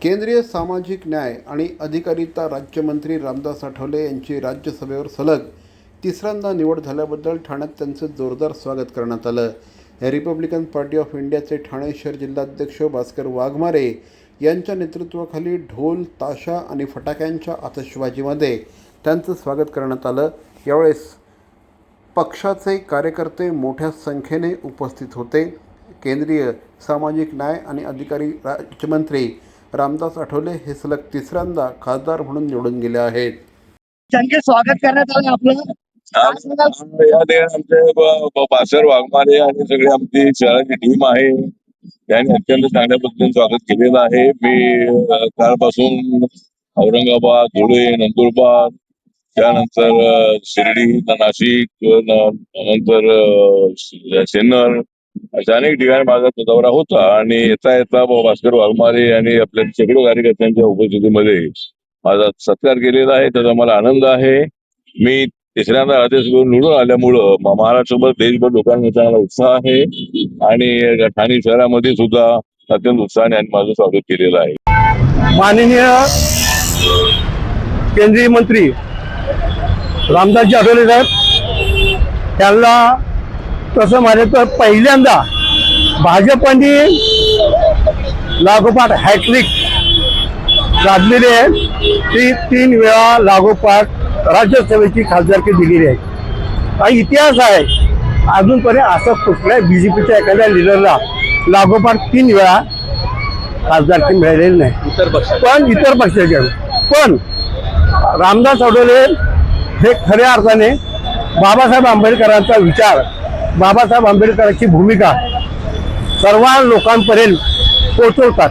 केंद्रीय सामाजिक न्याय आणि अधिकारिता राज्यमंत्री रामदास आठवले यांची राज्यसभेवर सलग तिसऱ्यांदा निवड झाल्याबद्दल ठाण्यात त्यांचे जोरदार स्वागत करण्यात आलं. रिपब्लिकन पार्टी ऑफ इंडियाचे ठाणे शहर जिल्हाध्यक्ष भास्कर वाघमारे यांच्या नेतृत्वाखाली ढोल, ताशा आणि फटाक्यांच्या आतषबाजीमध्ये त्यांचं स्वागत करण्यात आलं. यावेळेस पक्षाचे कार्यकर्ते मोठ्या संख्येने उपस्थित होते. केंद्रीय सामाजिक न्याय आणि अधिकारी राज्यमंत्री रामदास आठवले हे सलग तिसऱ्यांदा खासदार म्हणून निवडून गेले आहेत. त्यांचे स्वागत करण्यात आलं. आपलं या ठिकाणी आमचे भास्कर वाघमारे आणि सगळी आमची शहराची टीम आहे. त्यांनी अत्यंत चांगल्या पद्धतीने स्वागत केलेलं आहे. मी कालपासून औरंगाबाद, धुळे, नंदुरबार, त्यानंतर शिर्डी, नाशिक, नंतर सिन्नर अशा अनेक ठिकाणी माझा दौरा होता आणि येता येता भास्कर वाघमारे आणि आपल्या शेकडो कार्यकर्त्यांच्या उपस्थितीमध्ये माझा सत्कार केलेला आहे. त्याचा मला आनंद आहे. मी तिसऱ्यांदा राज्यसभेवर निवडून आल्यामुळं महाराष्ट्रभर देशभर लोकांना चांगला उत्साह आहे आणि ठाणे शहरामध्ये सुद्धा अत्यंत उत्साहाने आणि माझं स्वागत केलेलं आहे. माननीय केंद्रीय मंत्री रामदासजी आठवले साहेब त्यांना तसं म्हणे तर पहिल्यांदा भाजपने लागोपाठ हॅट्रिक गाजलेली आहे. ती 3 वेळा लागोपाठ राज्यसभेची खासदारकी दिलेली आहे. हा इतिहास आहे. अजूनपर्यंत असं कुठल्याही बीजेपीच्या एखाद्या लिडरला लागोपाठ 3 वेळा खासदारकी मिळालेली नाही. पण इतर पक्षाच्या पण रामदास आठवले हे खऱ्या अर्थाने बाबासाहेब आंबेडकरांचा विचार, बाबासाहेब आंबेडकरांची भूमिका सर्व लोकांपर्यंत पोहोचवतात.